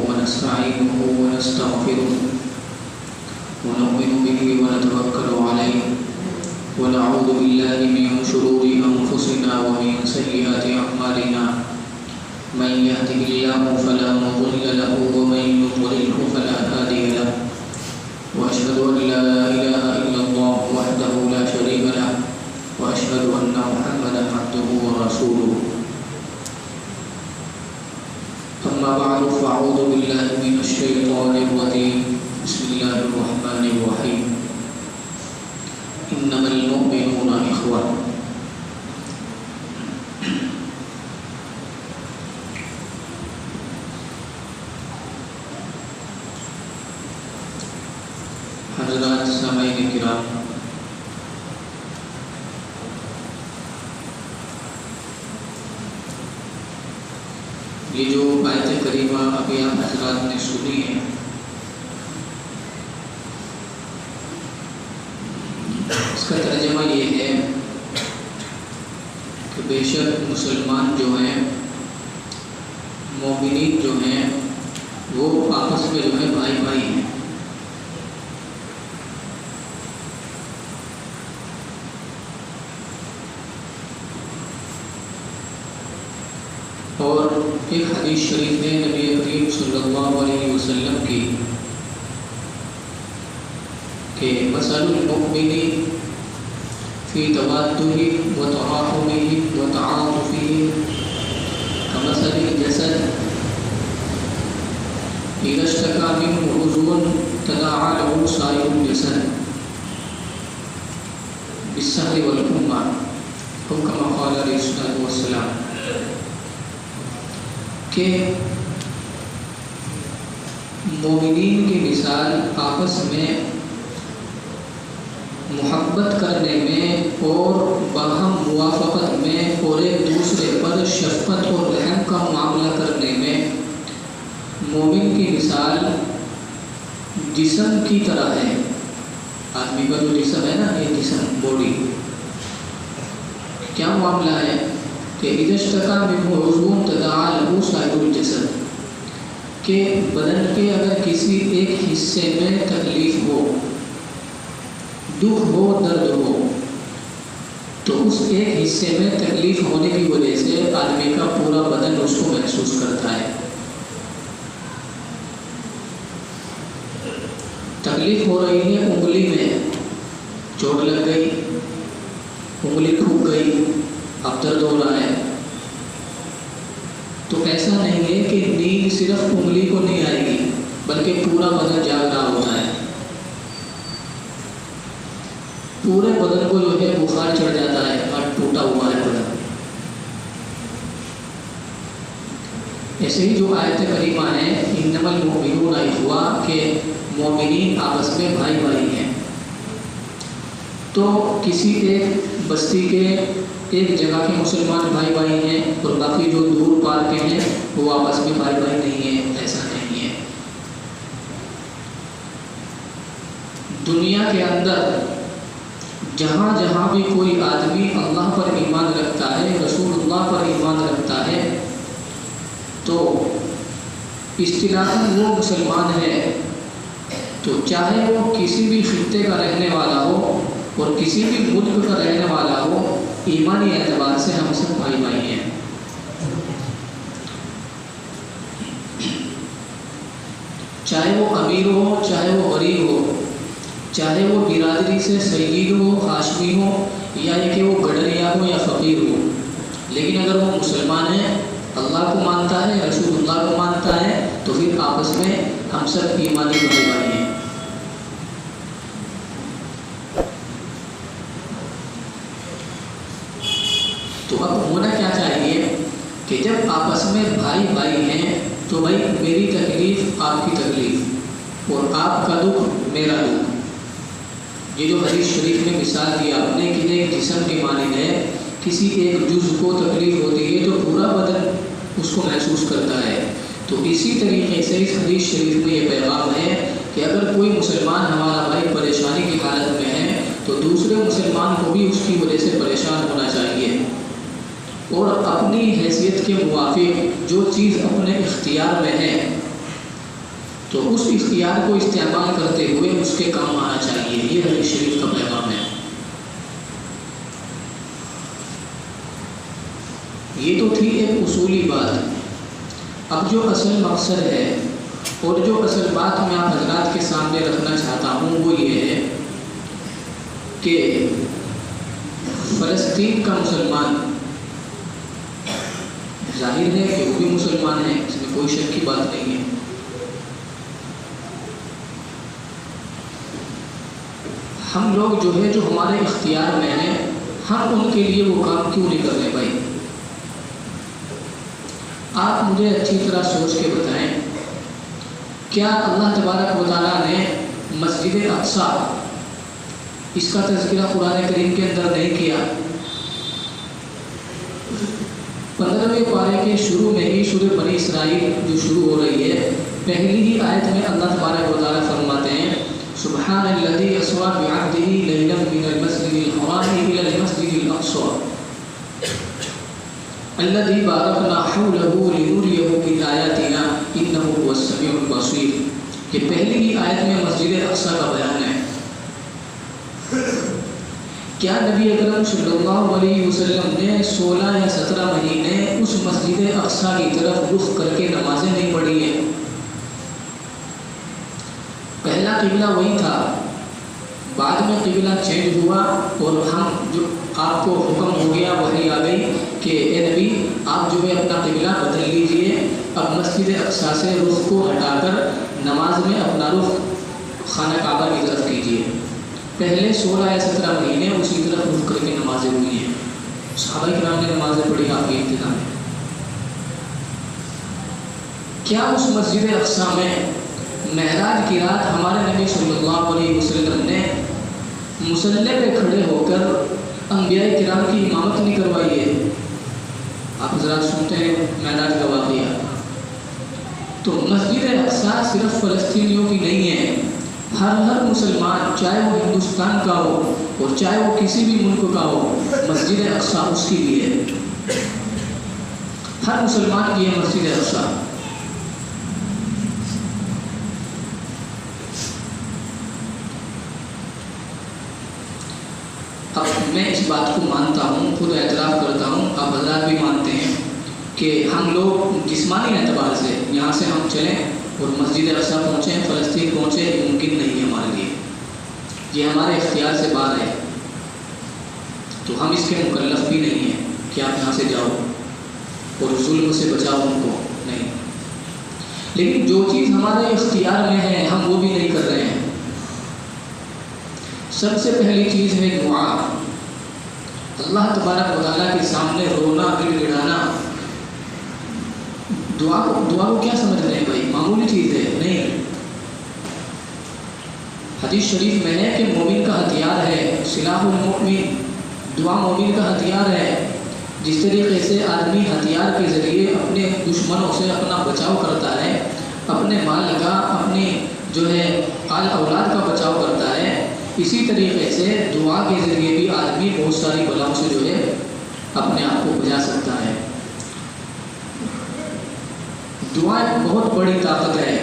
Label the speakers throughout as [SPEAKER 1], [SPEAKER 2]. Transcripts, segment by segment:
[SPEAKER 1] ونستعينه ونستغفره ونؤمن به ونتوكل عليه ونعوذ بالله من شرور أنفسنا ومن سيئات أعمالنا من يهده الله فلا مضل له ومن يضلله فلا هادي له وأشهد أن لا إله إلا الله وحده لا شريك له وأشهد أن محمدا عبده ورسوله أما بعد فأعوذ بالله من الشيطان الرجيم بسم الله الرحمن الرحيم إنما المؤمنون إخوة حضرات سامعین کرام، یہ جو آیت کریمہ ابھی آپ حضرات نے سنی ہے، اس کا ترجمہ یہ ہے کہ بے شک مسلمان جو ہیں، مومنین جو ہیں، وہ آپس میں جو ہے بھائی بھائی ہیں۔ اور ایک حدیث شریف ہے نبی کریم صلی اللہ علیہ وسلم کی کہ مثل المؤمن فی توادہ وتراحمہ وتعاطفہ کمثل الجسد اذا اشتكى منه عضو تداعى له سائر الجسد بالسهر والحمى او كما قال علیہ الصلوۃ والسلام، کہ مومنین کی مثال آپس میں محبت کرنے میں اور باہم موافقت میں اور ایک دوسرے پر شفقت اور رحم کا معاملہ کرنے میں مومن کی مثال جسم کی طرح ہے۔ آدمی کا جو جسم ہے نا، یہ جسم باڈی، کیا معاملہ ہے کہ اذا اشتكى منه عضو تداعى له سائر الجسد، کہ بدن کے اگر کسی ایک حصے میں تکلیف ہو، دکھ ہو، درد ہو، تو اس ایک حصے میں تکلیف ہونے کی وجہ سے آدمی کا پورا بدن اس کو محسوس کرتا ہے۔ تکلیف ہو رہی ہے انگلی میں، چوٹ لگ گئی، انگلی ٹوٹ گئی، اب درد ہو رہا ہے، تو ایسا نہیں ہے کہ نیند صرف انگلی کو نہیں آئے گی بلکہ پورا بدن جاگ رہا ہوتا ہے، پورے بدن کو جو ہے بخار چڑھ جاتا ہے اور ٹوٹا ہوا ہے بدن۔ ایسے ہی جو آیت کریمہ ہے انما المؤمنون اخوہ، کہ مومنین آپس میں بھائی بھائی ہیں، تو کسی ایک بستی کے ایک جگہ کے مسلمان بھائی بھائی ہیں اور باقی جو دور پار کے ہیں وہ آپس میں بھائی بھائی نہیں ہیں، ایسا نہیں ہے۔ دنیا کے اندر جہاں جہاں بھی کوئی آدمی اللہ پر ایمان رکھتا ہے، رسول اللہ پر ایمان رکھتا ہے، تو اصطلاحاً وہ مسلمان ہے، تو چاہے وہ کسی بھی خطے کا رہنے والا ہو اور کسی بھی ملک کا رہنے والا ہو، ایمانی اعتبار سے ہم سب بھائی بھائی ہیں۔ چاہے وہ امیر ہو، چاہے وہ غریب ہو، چاہے وہ برادری سے سید ہو، ہاشمی ہو، یا کہ وہ گڈریا ہو یا فقیر ہو، لیکن اگر وہ مسلمان ہے، اللہ کو مانتا ہے، رسول اللہ کو مانتا ہے، تو پھر آپس میں ہم سب ایمانی بھائی بھائی ہیں۔ تو اب ہونا کیا چاہیے کہ جب آپس میں بھائی بھائی ہیں تو بھائی میری تکلیف آپ کی تکلیف اور آپ کا دکھ میرا دکھ، یہ جو حدیث شریف میں مثال دی آپ نے کہ ایک جسم کے مانند ہے، کسی ایک جزء کو تکلیف ہوتی ہے تو پورا بدن اس کو محسوس کرتا ہے۔ تو اسی طریقے سے اس حدیث شریف میں یہ پیغام ہے کہ اگر کوئی مسلمان ہمارا بھائی پریشانی کی حالت میں ہے تو دوسرے مسلمان کو بھی اس کی وجہ سے پریشان ہونا چاہیے، اور اپنی حیثیت کے موافق جو چیز اپنے اختیار میں ہے تو اس اختیار کو استعمال کرتے ہوئے اس کے کام آنا چاہیے۔ یہ حدیث شریف کا پیغام ہے۔ یہ تو تھی ایک اصولی بات۔ اب جو اصل مقصد ہے اور جو اصل بات میں آپ حضرات کے سامنے رکھنا چاہتا ہوں وہ یہ ہے کہ فلسطین کا مسلمان ظاہر ہے کہ وہ بھی مسلمان ہے، اس میں کوئی شک کی بات نہیں ہے، ہم لوگ جو ہے جو ہمارے اختیار میں ہیں ہم ان کے لیے وہ کام کیوں نہیں کر رہے بھائی؟ آپ مجھے اچھی طرح سوچ کے بتائیں، کیا اللہ تبارک و تعالیٰ نے مسجد اقصیٰ اس کا تذکرہ قرآن کریم کے اندر نہیں کیا؟ 15ویں پارے کے شروع میں ہی سورہ بنی اسرائیل جو شروع ہو رہی ہے، پہلی ہی آیت میں اللہ تبارک و تعالیٰ فرماتے ہیں سبحان الذی اسری بعبدہ لیلا من المسجد الحرام الی المسجد الاقصی الذی بارکنا حولہ لنریہ من آیاتنا انہ هو السمیع البصیر۔ یہ پہلی ہی آیت میں مسجد اقصیٰ کا بیان ہے۔ کیا نبی اکرم صلی اللہ علیہ وسلم نے 16 یا 17 مہینے اس مسجد اقصیٰ کی طرف رخ کر کے نمازیں نہیں پڑھی ہیں؟ پہلا قبلہ وہی تھا، بعد میں قبلہ چینج ہوا اور ہم جو آپ کو حکم ہو گیا، وحی آ گئی کہ اے نبی آپ جو ہے اپنا قبلہ بدل لیجئے، اب مسجد اقصیٰ سے رخ کو ہٹا کر نماز میں اپنا رخ خانہ کعبہ کی طرف کیجئے۔ پہلے 16 یا 17 مہینے اسی طرف رخ کر کے نمازیں ہوئی ہیں، صحابہ کرام نے نمازیں پڑھی آپ کے ابتدا میں۔ کیا اس مسجد اقصیٰ میں معراج کی رات ہمارے نبی صلی اللہ علیہ وسلم نے مصلی پہ کھڑے ہو کر انبیاء کرام کی امامت نہیں کروائی ہے؟ آپ حضرات سنتے ہیں معراج کا واقعہ۔ تو مسجد اقصیٰ صرف فلسطینیوں کی نہیں ہے، ہر مسلمان چاہے وہ ہندوستان کا ہو اور چاہے وہ کسی بھی ملک کا ہو، مسجد اقصیٰ اس کی بھی ہے، ہر مسلمان کی ہے مسجد اقصیٰ۔ اب میں اس بات کو مانتا ہوں، خود اعتراف کرتا ہوں، آپ حضرات بھی مانتے ہیں کہ ہم لوگ جسمانی اعتبار سے یہاں سے ہم چلیں اور مسجد اقصیٰ پہنچیں، فلسطین پہنچیں، یہ ممکن نہیں ہے ہمارے لیے، یہ ہمارے اختیار سے باہر ہے، تو ہم اس کے مکلف بھی نہیں ہیں کہ آپ یہاں سے جاؤ اور ظلم سے بچاؤ ان کو، نہیں۔ لیکن جو چیز ہمارے اختیار میں ہے ہم وہ بھی نہیں کر رہے ہیں۔ سب سے پہلی چیز ہے دعا، اللہ تبارک و تعالیٰ کے سامنے رونا، گڑ گڑانا۔ دعا کو کیا سمجھ رہے ہیں بھائی؟ معمولی چیز ہے؟ نہیں۔ حدیث شریف میں ہے کہ مومن کا ہتھیار ہے، سلاح المؤمن، دعا مومن کا ہتھیار ہے۔ جس طریقے سے آدمی ہتھیار کے ذریعے اپنے دشمنوں سے اپنا بچاؤ کرتا ہے، اپنے مال کا، اپنی جو ہے آل اولاد کا بچاؤ کرتا ہے، اسی طریقے سے دعا کے ذریعے بھی آدمی بہت ساری بلاؤں سے جو ہے اپنے آپ کو بچا سکتا ہے۔ دعا ایک بہت بڑی طاقت ہے،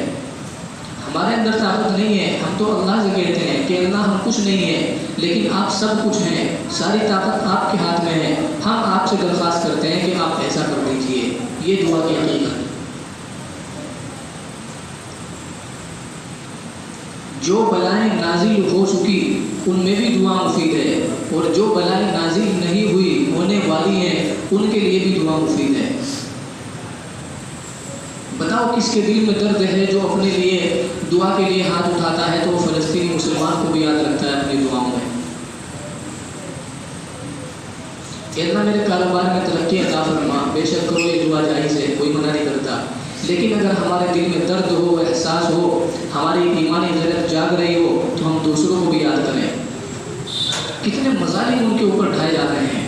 [SPEAKER 1] ہمارے اندر طاقت نہیں ہے، ہم تو اللہ سے کہتے ہیں کہ اللہ ہم کچھ نہیں ہے، لیکن آپ سب کچھ ہیں، ساری طاقت آپ کے ہاتھ میں ہے، ہم آپ سے درخواست کرتے ہیں کہ آپ ایسا کر دیجئے۔ یہ دعا کی حقیقت۔ جو بلائیں نازل ہو چکی ان میں بھی دعا مفید ہے، اور جو بلائیں نازل نہیں ہوئی، ہونے والی ہیں، ان کے لیے بھی دعا مفید ہے۔ بتاؤ کس کے دل میں درد ہے جو اپنے لیے دعا کے لیے ہاتھ اٹھاتا ہے تو وہ فلسطینی مسلمان کو بھی یاد رکھتا ہے اپنی دعاؤں میں۔ اللہ میرے کاروبار میں ترقی عطا فرما، بے شک کرو، یہ دعا جائز ہے، کوئی منع نہیں کرتا، لیکن اگر ہمارے دل میں درد ہو، احساس ہو، ہماری ایمانی غیرت جاگ رہی ہو تو ہم دوسروں کو بھی یاد کریں۔ کتنے مظالم ان کے اوپر ڈھائے جا رہے ہیں۔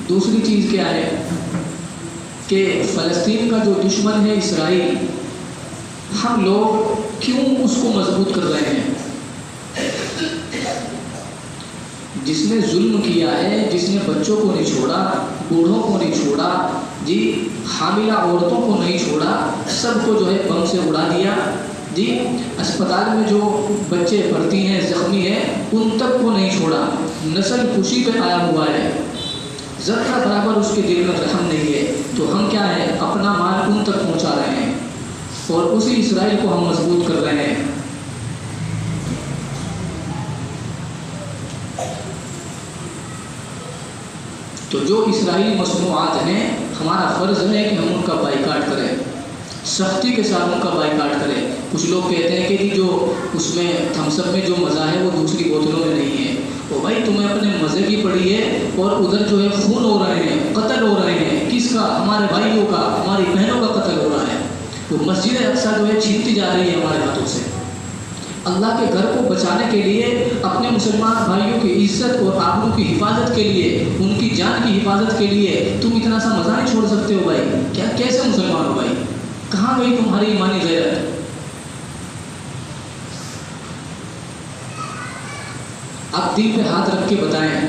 [SPEAKER 1] دوسری چیز کیا ہے کہ فلسطین کا جو دشمن ہے اسرائیل، ہم لوگ کیوں اس کو مضبوط کر رہے ہیں؟ جس نے ظلم کیا ہے، جس نے بچوں کو نہیں چھوڑا، بوڑھوں کو نہیں چھوڑا، جی حاملہ عورتوں کو نہیں چھوڑا، سب کو جو ہے بم سے اڑا دیا، جی اسپتال میں جو بچے بھرتی ہیں، زخمی ہیں، ان تک کو نہیں چھوڑا، نسل خوشی پہ آیا ہوا ہے، ذرہ برابر اس کے دل میں رحم نہیں ہے، تو ہم کیا ہے اپنا مال ان تک پہنچا رہے ہیں اور اسی اسرائیل کو ہم مضبوط کر رہے ہیں۔ تو جو اسرائیلی مصنوعات ہیں، ہمارا فرض ہے کہ ہم ان کا بائیکاٹ کریں، سختی کے ساتھ ان کا بائیکاٹ کریں۔ کچھ لوگ کہتے ہیں کہ جی جو اس میں تھمس اپ میں جو مزہ ہے وہ دوسری بوتلوں میں نہیں ہے۔ تو بھائی تمہیں اپنے مزے کی پڑی ہے اور ادھر جو ہے خون ہو رہے ہیں، قتل ہو رہے ہیں، کس کا؟ ہمارے بھائیوں کا، ہماری بہنوں کا قتل ہو رہا ہے۔ وہ مسجد اقصیٰ جو ہے چھینتی جا رہی ہے ہمارے ہاتھوں سے۔ اللہ کے گھر کو بچانے کے لیے، اپنے مسلمان بھائیوں کی عزت اور آبرو کی حفاظت کے لیے، ان کی جان کی حفاظت کے لیے تم اتنا سا مزہ نہیں چھوڑ سکتے ہو بھائی؟ کیا کیسے مسلمان ہو بھائی؟ کہاں گئی تمہاری ایمانی غیرت؟ آپ دل پہ ہاتھ رکھ کے بتائیں،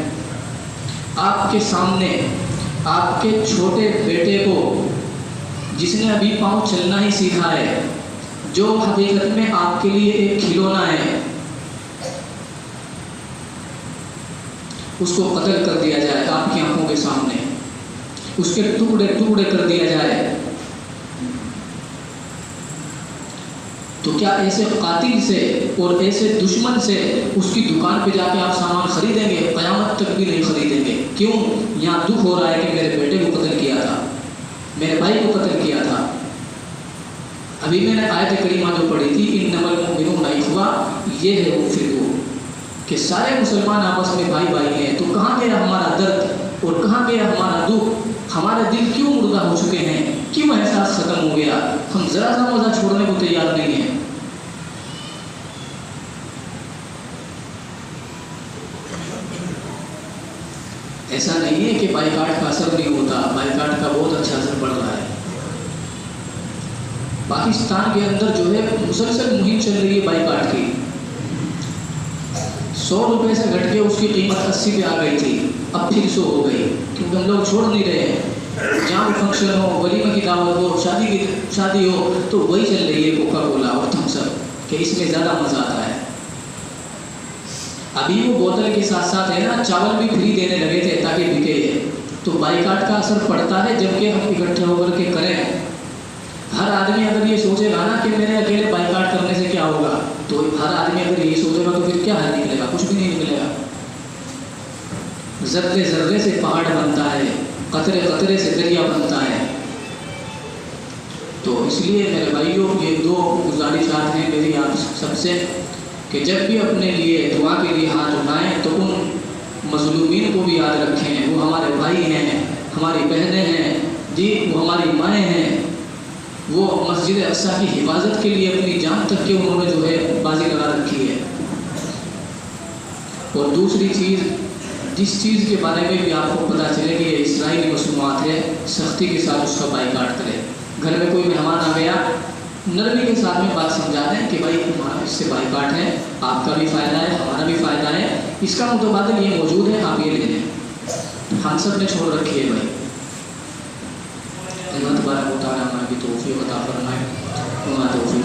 [SPEAKER 1] آپ کے سامنے آپ کے چھوٹے بیٹے کو، جس نے ابھی پاؤں چلنا ہی سیکھا ہے، جو حقیقت میں آپ کے لیے ایک کھلونا ہے، اس کو قتل کر دیا جائے آپ کی آنکھوں کے سامنے، اس کے ٹکڑے ٹکڑے کر دیا جائے، تو کیا ایسے قاتل سے اور ایسے دشمن سے اس کی دکان پہ جا کے آپ سامان خریدیں گے؟ قیامت تک بھی نہیں خریدیں گے۔ کیوں؟ یہاں دکھ ہو رہا ہے کہ میرے بیٹے کو قتل کیا تھا، میرے بھائی کو قتل کیا تھا۔ ابھی میں نے آیت کریمہ جو پڑھی تھی، انما المؤمنون اخوہ، یہ ہے وہ فرقو کہ سارے مسلمان آپس میں بھائی بھائی ہیں۔ تو کہاں گیا ہمارا درد اور کہاں گیا ہمارا دکھ؟ ہمارے دل کیوں مردہ ہو چکے ہیں؟ کیوں احساس ختم ہو گیا؟ ہم ذرا سا مزہ چھوڑنے کو تیار نہیں ہیں۔ ایسا نہیں ہے کہ بائیکاٹ کا اثر نہیں ہوتا، بائیکاٹ کا بہت اچھا اثر پڑ رہا ہے۔ پاکستان کے اندر جو ہے مسلسل مہم چل رہی ہے بائیکاٹ کی۔ 100 روپے سے گھٹ کے اس کی قیمت 80 پہ آ گئی تھی، اب پھر 100 ہو گئی، کیونکہ ہم لوگ چھوڑ نہیں رہے ہیں۔ جہاں بھی فنکشن ہو، ولیمہ کی دعوت ہو، شادی ہو، تو وہی چل رہی ہے کوکا کولا اور تھمس اپ، کہ اس میں زیادہ مزہ آتا ہے۔ ابھی وہ بوتل کے ساتھ ساتھ ہے نا، چاول بھی فری دینے لگے تھے تاکہ بکے ہے۔ تو بائیکاٹ کا اثر پڑتا ہے جبکہ ہم اکٹھے ہو کر کے کریں۔ ہر آدمی اگر یہ سوچے گا نا کہ میرے اکیلے بائیکاٹ کرنے سے کیا ہوگا، تو ہر آدمی اگر یہ سوچے گا تو پھر کیا حل نکلے گا؟ کچھ بھی نہیں نکلے گا۔ ذرے ذرے سے پہاڑ بنتا ہے، قطرے قطرے سے دریا بنتا ہے۔ تو اس لیے میرے بھائیوں، یہ 2 گزارشات ہیں میری آپ سب سے، کہ جب بھی اپنے لیے دعا کے لیے ہاتھ اٹھائیں تو ان مظلومین کو بھی یاد رکھیں۔ وہ ہمارے بھائی ہیں، ہماری بہنیں ہیں، جی وہ ہماری مائیں ہیں، وہ مسجد اقصیٰ کی حفاظت کے لیے اپنی جان تک کے انہوں نے جو ہے بازی لگا رکھی ہے۔ اور دوسری چیز، جس چیز کے بارے میں بھی آپ کو پتہ چلے کہ یہ اسرائیلی مصنوعات ہے، سختی کے ساتھ اس کا بائیکاٹ کریں۔ گھر میں کوئی مہمان آ گیا، نرمی کے ساتھ میں بات سمجھا دیں کہ بھائی ہمارا اس سے بائیکاٹ ہے، آپ کا بھی فائدہ ہے، ہمارا بھی فائدہ ہے، اس کا متبادل یہ موجود ہے، آپ یہ لے لیں۔ ہم سب نے چھوڑ رکھی ہے بھائی۔ اللہ تبارک و تعالیٰ ہماری توفیق عطا فرمائے، وما توفیق